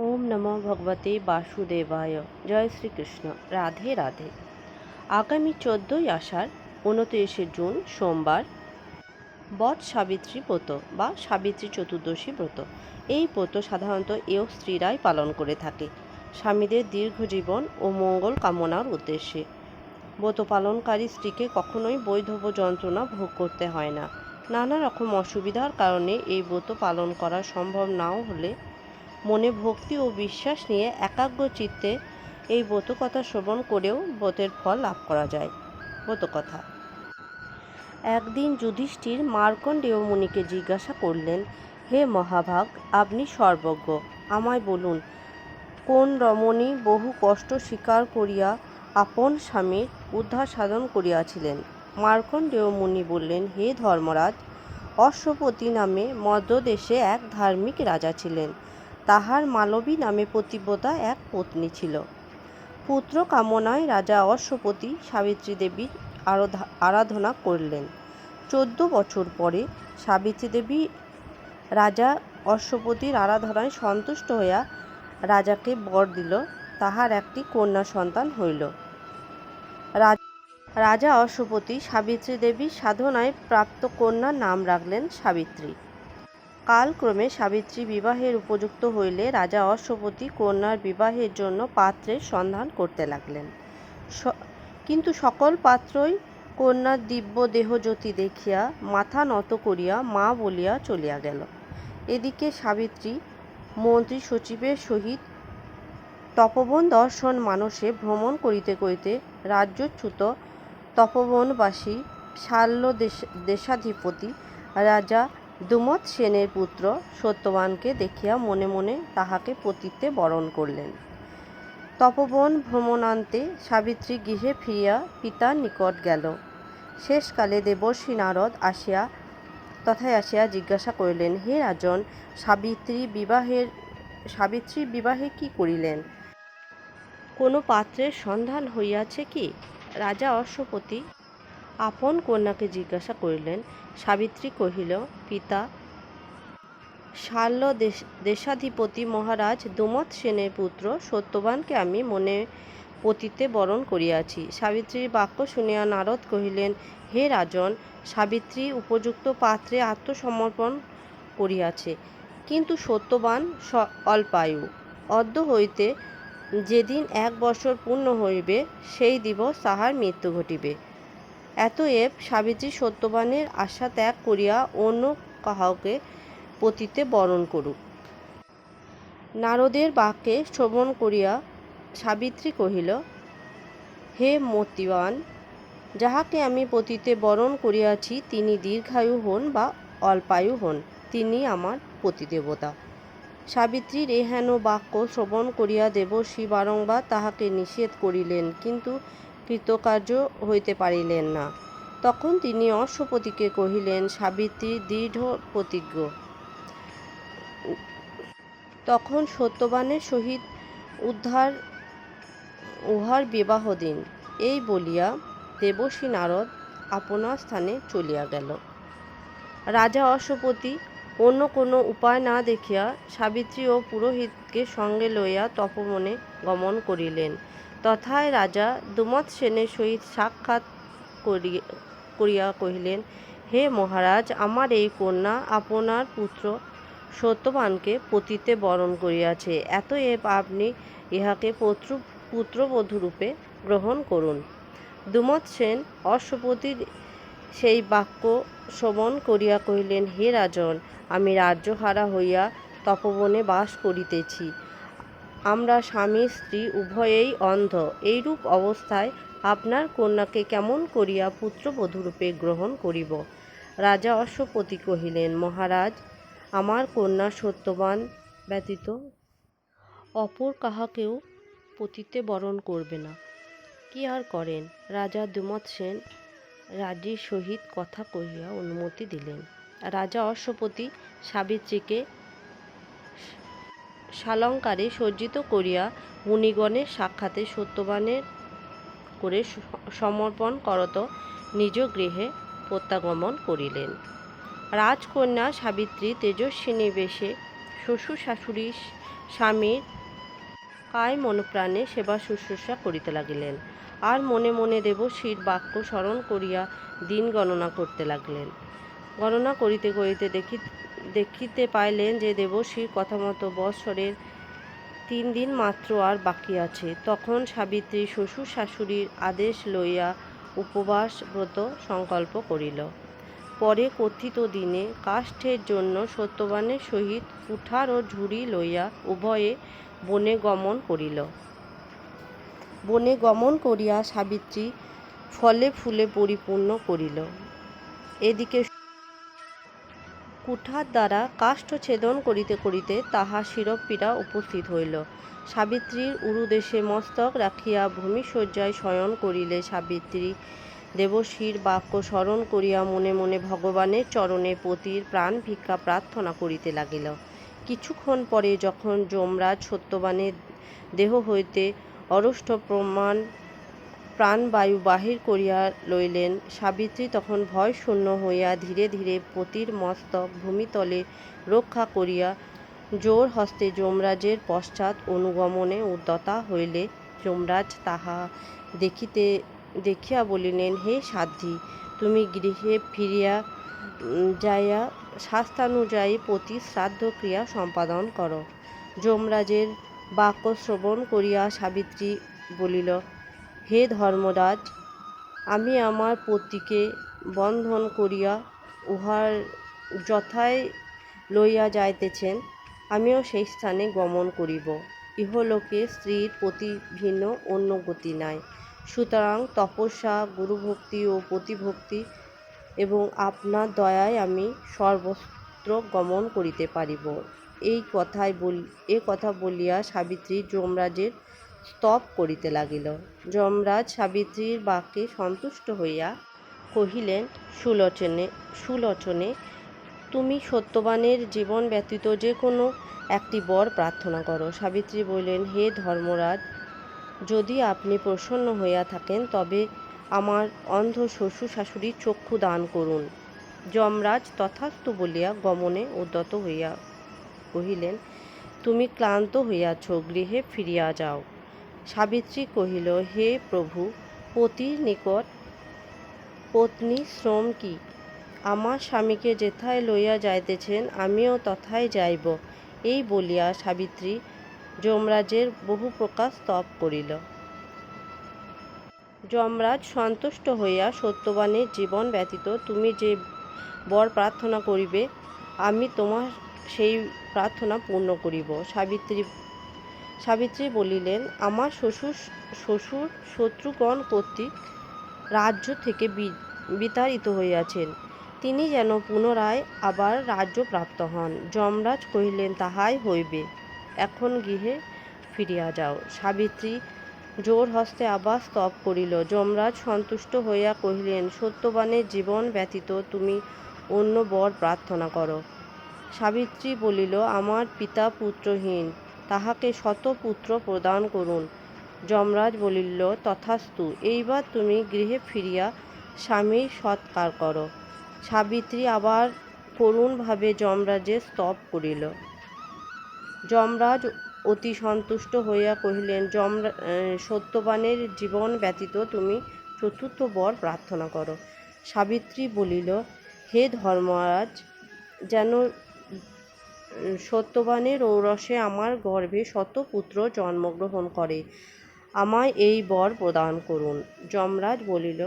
ওম নমো ভগবতে বাসুদেবায়। জয় শ্রীকৃষ্ণ। রাধে রাধে। আগামী 14ই আষাঢ় 29শে জুন সোমবার বট সাবিত্রী ব্রত বা সাবিত্রী চতুর্দশী ব্রত। এই ব্রত সাধারণত এও স্ত্রীরাই পালন করে থাকে স্বামীদের দীর্ঘ জীবন ও মঙ্গল কামনার উদ্দেশ্যে। ব্রত পালনকারী স্ত্রীকে কখনোই বৈধব্য যন্ত্রণা ভোগ করতে হয় না। নানা রকম অসুবিধার কারণে এই ব্রত পালন করা সম্ভব নাও হলে মনে ভক্তি ও বিশ্বাস নিয়ে একাগ্র চিত্তে এই ব্রতকথা শ্রবণ করেও ব্রতের ফল লাভ করা যায়। ব্রতকথা। একদিন যুধিষ্ঠির মার্কণ্ডেয় মুনিকে জিজ্ঞাসা করলেন, হে মহাভাগ, আপনি সর্বজ্ঞ, আমায় বলুন, কোন রমণী বহু কষ্ট স্বীকার করিয়া আপন স্বামীর উদ্ধার সাধন করিয়াছিলেন? মার্কণ্ডেয় মুনি বললেন, হে ধর্মরাজ, অশ্বপতি নামে মদ্রদেশে এক ধার্মিক রাজা ছিলেন। তাহার মালবী নামে পতিব্রতা এক পত্নী ছিল। পুত্র কামনায় রাজা অশ্বপতি সাবিত্রী দেবীর আরাধনা করলেন। 14 বছর পরে সাবিত্রী দেবী রাজা অশ্বপতির আরাধনায় সন্তুষ্ট হইয়া রাজাকে বর দিল। তাহার একটি কন্যা সন্তান হইল। রাজা অশ্বপতি সাবিত্রী দেবীর সাধনায় প্রাপ্ত কন্যার নাম রাখলেন সাবিত্রী। কালক্রমে সাবিত্রী বিবাহের উপযুক্ত হইলে রাজা অশ্বপতি কন্যার বিবাহের জন্য পাত্রের সন্ধান করতে লাগলেন। কিন্তু সকল পাত্রই কন্যার দিব্য দেহজ্যোতি দেখিয়া মাথা নত করিয়া মা বলিয়া চলিয়া গেল। এদিকে সাবিত্রী মন্ত্রী সচিবের সহিত তপোবন দর্শন মানসে ভ্রমণ করিতে করিতে রাজ্যচ্যুত তপোবনবাসী শাল্য দেশাধিপতি রাজা দুমৎ সেনের পুত্র সত্যবানকে দেখিয়া মনে মনে তাহাকে পতিত্বে বরণ করলেন। তপোবন ভ্রমণান্তে সাবিত্রী গৃহে ফিরিয়া পিতার নিকট গেল। শেষকালে দেবর্ষি নারদ তথায় আসিয়া জিজ্ঞাসা করিলেন, হে রাজন, সাবিত্রী বিবাহে কি করিলেন? কোনো পাত্রের সন্ধান হইয়াছে কি? রাজা অশ্বপতি আপন কন্যাকে জিজ্ঞাসা করিলেন। সাবিত্রী কহিল, পিতা, শাল্য দেশাধিপতি মহারাজ দুমৎ সেনের পুত্র সত্যবানকে আমি মনে পতিতে বরণ করিয়াছি। সাবিত্রীর বাক্য শুনিয়া নারদ কহিলেন, হে রাজন, সাবিত্রী উপযুক্ত পাত্রে আত্মসমর্পণ করিয়াছে, কিন্তু সত্যবান অল্পায়ু। অদ্য হইতে যেদিন 1 বৎসর পূর্ণ হইবে সেই দিবস তাহার মৃত্যু ঘটিবে। এতএব সাবিত্রী সত্যবানের আশা ত্যাগ করিয়া অন্য কাহাকে পতিতে বরণ করুক। নারদের বাক্যে শ্রবণ করিয়া সাবিত্রী কহিল, হে মতিবান, যাহাকে আমি পতিতে বরণ করিয়াছি তিনি দীর্ঘায়ু হন বা অল্পায়ু হন, তিনি আমার পতিদেবতা। সাবিত্রীর এহেন বাক্য শ্রবণ করিয়া দেবর্ষি বারংবার তাহাকে নিষেধ করিলেন, কিন্তু কৃতকার্য হইতে পারিলেন না। তখন তিনি অশ্বপতিকে কহিলেন, সাবিত্রী দৃঢ় প্রতিজ্ঞ। তখন সত্যবানের সহিত উহার বিবাহ দিন। এই বলিয়া দেবর্ষি নারদ আপনার স্থানে চলিয়া গেল। রাজা অশ্বপতি অন্য কোনো উপায় না দেখিয়া সাবিত্রী ও পুরোহিতকে সঙ্গে লইয়া তপোবনে গমন করিলেন। তথায় রাজা দুমৎ সেনের সহিত সাক্ষাৎ করিয়া কহিলেন, হে মহারাজ, আমার এই কন্যা আপনার পুত্র সত্যবানকে পতিতে বরণ করিয়াছে। এতএব আপনি ইহাকে পুত্রবধূরূপে গ্রহণ করুন। দুমৎ সেন অশ্বপতির সেই বাক্য শ্রবণ করিয়া কহিলেন, হে রাজন, আমি রাজ্যহারা হইয়া তপোবনে বাস করিতেছি। আমরা স্বামী স্ত্রী উভয়েই অন্ধ। এইরূপ অবস্থায় আপনার কন্যাকে কেমন করিয়া পুত্রবধূরূপে গ্রহণ করিব? রাজা অশ্বপতি কহিলেন, মহারাজ, আমার কন্যা সত্যবান ব্যতীত অপর কাহাকেও পতিতে বরণ করবে না। কি আর করেন? রাজা দুমৎ সেন রাজ্যের সহিত কথা কহিয়া অনুমতি দিলেন। রাজা অশ্বপতি সাবিত্রীকে শালঙ্কারে সজ্জিত করিয়া মুনিগণের সাক্ষাতে সত্যবানের করে সমর্পণ করত নিজ গৃহে প্রত্যাগমন করিলেন। রাজকন্যা সাবিত্রী তেজস্বিনী বেশে শ্বশুর শাশুড়ি স্বামীর কায় মনপ্রাণে সেবা শুশ্রূষা করিতে লাগিলেন, আর মনে মনে দেবশ্রীর বাক্য স্মরণ করিয়া দিন গণনা করতে লাগলেন। গণনা করিতে করিতে দেখিতে পাইলেন যে দেবশ্রীর কথা মতো বৎসরের 3 দিন মাত্র আর বাকি আছে। তখন সাবিত্রী শ্বশুর শাশুড়ির আদেশ লইয়া উপবাস ব্রত সংকল্প করিল। পরে কথিত দিনে কাষ্ঠের জন্য সত্যবানের সহিত কুঠার ও ঝুড়ি লইয়া উভয়ে বনে গমন করিল। বনে গমন করিয়া সাবিত্রী ফলে ফুলে পরিপূর্ণ করিল। এদিকে কুঠার দ্বারা কাষ্ঠ ছেদন করিতে করিতে তাহার শিরঃপীড়া উপস্থিত হইল। সাবিত্রীর উরুদেশে মস্তক রাখিয়া ভূমিশয্যায় শয়ন করিলে সাবিত্রী দেবশ্রীর বাক্য স্মরণ করিয়া মনে মনে ভগবানের চরণে পতির প্রাণ ভিক্ষা প্রার্থনা করিতে লাগিল। কিছুক্ষণ পরে যখন যমরাজ সত্যবানের দেহ হইতে অরষ্ট প্রাণবায়ু বাহির করিয়া লইলেন, সাবিত্রী তখন ভয়শূন্য হইয়া ধীরে ধীরে পতির মস্তক ভূমিতলে রক্ষা করিয়া জোর হস্তে যমরাজের পশ্চাৎ অনুগমনে উদ্যতা হইলে যমরাজ তাহা দেখিয়া বলিলেন, হে সাধ্বী, তুমি গৃহে ফিরিয়া যাইয়া শাস্ত্রানুযায়ী পতির শ্রাদ্ধ ক্রিয়া সম্পাদন কর। যমরাজের বাক্য শ্রবণ করিয়া সাবিত্রী বলিল, হে ধর্মরাজ, আমি আমার পতিকে বন্ধন করিয়া উহার যথায় লইয়া যাইতেছেন, আমিও সেই স্থানে গমন করিব। ইহলোকে স্ত্রীর পতি ভিন্ন অন্য গতি নাই। সুতরাং তপস্যা, গুরুভক্তি ও পতিভক্তি এবং আপনার দয়ায় আমি সর্বত্র গমন করিতে পারিব। এ কথা বলিয়া সাবিত্রী যমরাজের স্তব করিতে লাগিল। যমরাজ সাবিত্রীর বাক্যে সন্তুষ্ট হইয়া কহিলেন, সুলোচনে, তুমি সত্যবানের জীবন ব্যতীত যে কোনো একটি বর প্রার্থনা করো। সাবিত্রী বললেন, হে ধর্মরাজ, যদি আপনি প্রসন্ন হইয়া থাকেন তবে আমার অন্ধ শ্বশুর শাশুড়ির চক্ষু দান করুন। যমরাজ তথাস্তু বলিয়া গমনে উদ্যত হইয়া কহিলেন, তুমি ক্লান্ত হইয়াছ, গৃহে ফিরিয়া যাও। সাবিত্রী কহিল, হে প্রভু, পতির নিকট পত্নী শ্রম কি? আমার স্বামীকে যেথায় লইয়া যাইতেছেন আমিও তথায় যাইব। এই বলিয়া সাবিত্রী যমরাজের বহু প্রকার স্তব করিল। যমরাজ সন্তুষ্ট হইয়া সত্যবানের জীবন ব্যতীত তুমি যে বর প্রার্থনা করিবে, আমি তোমার সেই প্রার্থনা পূর্ণ করিব। সাবিত্রী বলিলেন, আমার শ্বশুর শত্রুগণ কর্তৃক রাজ্য থেকে বিতাড়িত হইয়াছেন, তিনি যেন পুনরায় আবার রাজ্যপ্রাপ্ত হন। যমরাজ কহিলেন, তাহাই হইবে, এখন গৃহে ফিরিয়া যাও। সাবিত্রী জোর হস্তে আবার স্তব করিল। যমরাজ সন্তুষ্ট হইয়া কহিলেন, সত্যবানের জীবন ব্যতীত তুমি অন্য বর প্রার্থনা কর। সাবিত্রী বলিল, আমার পিতা পুত্রহীন, তাহাকে শতপুত্র প্রদান করুন। যমরাজ বলিল, তথাস্তু, এইবার তুমি গৃহে ফিরিয়া স্বামীর সৎকার কর। সাবিত্রী আবার করুণভাবে যমরাজের স্তব করিল। যমরাজ অতি সন্তুষ্ট হইয়া কহিলেন, সত্যবানের জীবন ব্যতীত তুমি চতুর্থ বর প্রার্থনা কর। সাবিত্রী বলিল, হে ধর্মরাজ, যেন সত্যবানের ঔরসে আমার গর্ভে শতপুত্র জন্মগ্রহণ করে, আমায় এই বর প্রদান করুন। যমরাজ বলিল,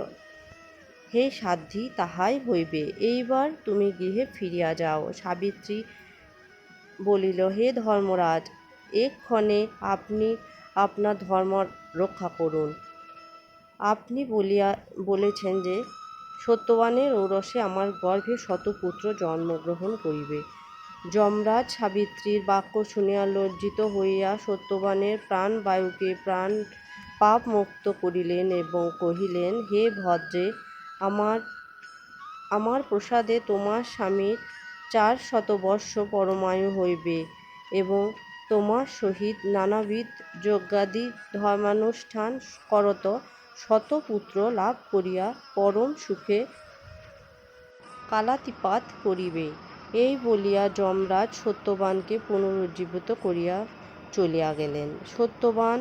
হে সাধ্বী, তাহাই হইবে, এইবার তুমি গৃহে ফিরিয়া যাও। সাবিত্রী বলিল, হে ধর্মরাজ, এক্ষণে আপনি আপনার ধর্ম রক্ষা করুন। আপনি বলেছেন যে সত্যবানের ঔরসে আমার গর্ভে শতপুত্র জন্মগ্রহণ করিবে। যমরাজ সাবিত্রীর বাক্য শুনিয়া লজ্জিত হইয়া সত্যবানের প্রাণবায়ুকে পাপমুক্ত করিলেন এবং কহিলেন, হে ভদ্রে, আমার প্রসাদে তোমার স্বামীর 400 বর্ষ পরমায়ু হইবে এবং তোমার সহিত নানাবিধ যজ্ঞাদি ধর্মানুষ্ঠান করত শতপুত্র লাভ করিয়া পরম সুখে কালাতিপাত করিবে। এই বলিয়া যমরাজ সত্যবানকে পুনরুজ্জীবিত করিয়া চলিয়া গেলেন। সত্যবান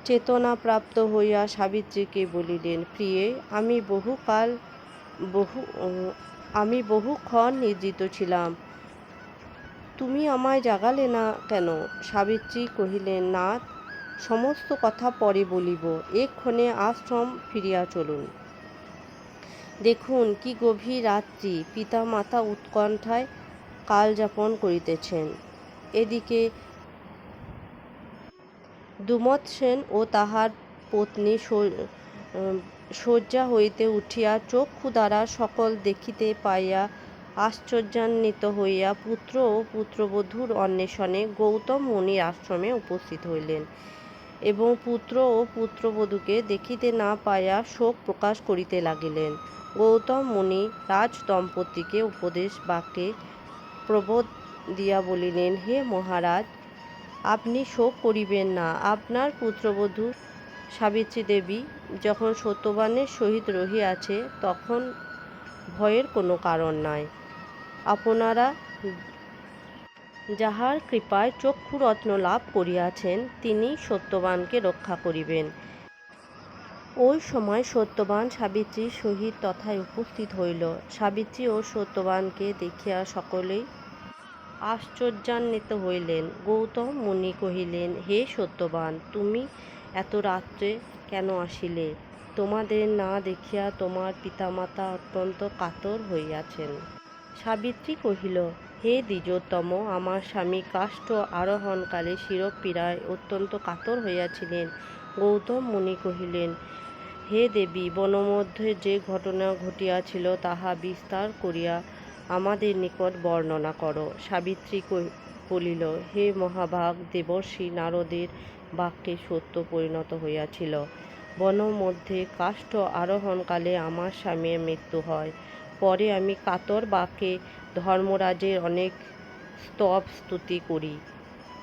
চেতনাপ্রাপ্ত হইয়া সাবিত্রীকে বলিলেন, প্রিয়ে, আমি বহুক্ষণ নিদ্রিত ছিলাম, তুমি আমায় জাগালে না কেন? সাবিত্রী কহিলেন, নাথ, সমস্ত কথা পরে বলিব, এক্ষণে আশ্রম ফিরিয়া চলুন। দেখুন কি গভীর রাত্রি, পিতা মাতা উৎকণ্ঠায় কালযাপন করিতেছেন। এদিকে দুমৎসেন ও তাহার পত্নী শয্যা হইতে উঠিয়া চক্ষু দ্বারা সকল দেখিতে পাইয়া আশ্চর্যান্বিত হইয়া পুত্র ও পুত্রবধূর অন্বেষণে গৌতম মুনির আশ্রমে উপস্থিত হইলেন এবং পুত্র ও পুত্রবধূকে দেখিতে না পাইয়া শোক প্রকাশ করিতে লাগিলেন। গৌতম মুনি রাজদম্পতিকে উপদেশ বাক্যে প্রবোধ দিয়া বলিলেন, হে মহারাজ, আপনি শোক করিবেন না। আপনার পুত্রবধূ সাবিত্রী দেবী যখন সত্যবানের সহিত রহিয়াছে, তখন ভয়ের কোনো কারণ নাই। আপনারা যাহার কৃপায় চক্ষুরত্ন লাভ করিয়াছেন, তিনি সত্যবানকে রক্ষা করিবেন। ওই সময় সত্যবান সাবিত্রীর সহিত তথায় উপস্থিত হইল। সাবিত্রী ও সত্যবানকে দেখিয়া সকলেই আশ্চর্যান্বিত হইলেন। গৌতম মুনি কহিলেন, হে সত্যবান, তুমি এত রাত্রে কেন আসিলে? তোমাদের না দেখিয়া তোমার পিতামাতা অত্যন্ত কাতর হইয়াছেন। সাবিত্রী কহিল, হে দ্বিজোত্তম, আমার স্বামী কাষ্ঠ আরোহণকালে শিরপীড়ায় অত্যন্ত কাতর হইয়াছিলেন। গৌতম মুনি কহিলেন, হে দেবী, বনমধ্যে যে ঘটনা ঘটিয়াছিল তাহা বিস্তার করিয়া আমাদের নিকট বর্ণনা করো। সাবিত্রী বলিল, হে মহাভাগ, দেবর্ষি নারদের বাক্যে সত্য পরিণত হইয়াছিল। বনমধ্যে কাষ্ঠ আরোহণকালে আমার স্বামীর মৃত্যু হয়। পরে আমি কাতর বাক্যে ধর্মরাজের অনেক স্তব স্তুতি করি।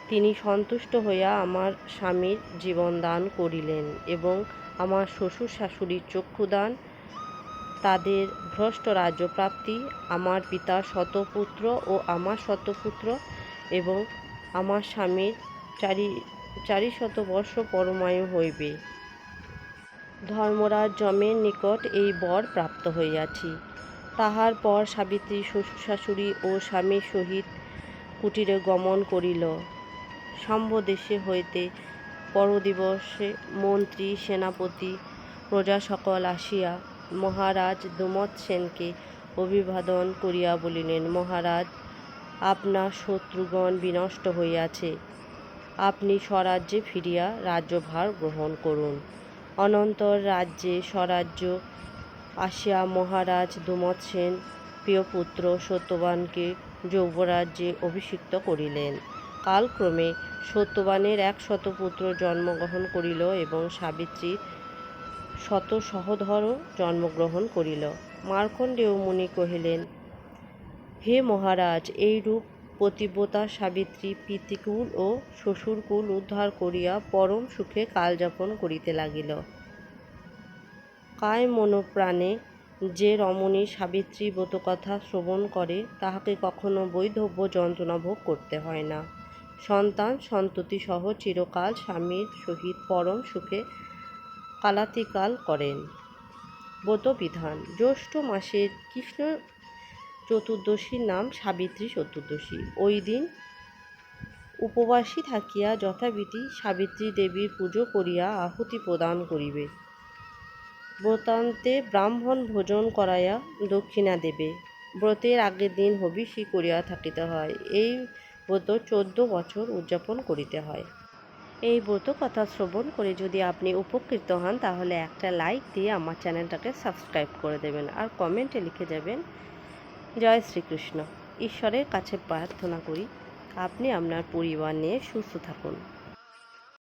তিনি সন্তুষ্ট হইয়া আমার স্বামীর জীবনদান করিলেন এবং আমার শ্বশুর শাশুড়ির চক্ষুদান, তাদের ভ্রষ্ট রাজ্যপ্রাপ্তি, আমার পিতার শতপুত্র ও আমার শতপুত্র এবং আমার স্বামীর 400 বর্ষ পরমায়ু হইবে। ধর্মরাজ যমের নিকট এই বর প্রাপ্ত হইয়াছি। তাহার পর সাবিত্রী শ্বশুর শাশুড়ি ও স্বামীর সহিত কুটিরে গমন করিল। শম্ভদেশে হইতে পরদিবসে মন্ত্রী, সেনাপতি, প্রজা সকল আসিয়া মহারাজ দুমৎসেনকে অভিবাদন করিয়া বলিলেন, মহারাজ, আপনার শত্রুগণ বিনষ্ট হইয়াছে, আপনি স্বরাজ্যে ফিরিয়া রাজ্যভার গ্রহণ করুন। অনন্তর রাজ্যে স্বরাজ্য আসিয়া মহারাজ দুমৎসেন প্রিয়পুত্র সত্যবানকে যৌবরাজ্যে অভিষিক্ত করিলেন। কালক্রমে সত্যবানের 100 পুত্র জন্মগ্রহণ করিল এবং সাবিত্রীর 100 সহোদরও জন্মগ্রহণ করিল। মার্কণ্ডেয় মুনি কহিলেন, হে মহারাজ, এইরূপ পতিব্রতা সাবিত্রী পিতৃকুল ও শ্বশুরকুল উদ্ধার করিয়া পরম সুখে কালযাপন করিতে লাগিল। কায় মনোপ্রাণে যে রমণী সাবিত্রী ব্রতকথা শ্রবণ করে, তাহাকে কখনো বৈধব্য যন্ত্রণা ভোগ করতে হয় না। সন্তান সন্ততি সহ চিরকাল স্বামীর সহিত পরম সুখে কালাতিকাল করেন। ব্রতবিধান: জ্যৈষ্ঠ মাসের কৃষ্ণ চতুর্দশীর নাম সাবিত্রী চতুর্দশী। ওই দিন উপবাসী থাকিয়া যথাবিধি সাবিত্রী দেবীর পুজো করিয়া আহুতি প্রদান করিবে। ব্রতান্তে ব্রাহ্মণ ভোজন করাইয়া দক্ষিণা দেবে। ব্রতের আগের দিন হবিষি করিয়া থাকিতে হয়। এই ব্রত 14 বছর উদযাপন করিতে হয়। এই ব্রত কথা শ্রবণ করে যদি আপনি উপকৃত হন, তাহলে একটা লাইক দিয়ে আমার চ্যানেলটাকে সাবস্ক্রাইব করে দেবেন আর কমেন্টে লিখে যাবেন, জয় শ্রীকৃষ্ণ। ঈশ্বরের কাছে প্রার্থনা করি আপনি আপনার পরিবার নিয়ে সুস্থ থাকুন।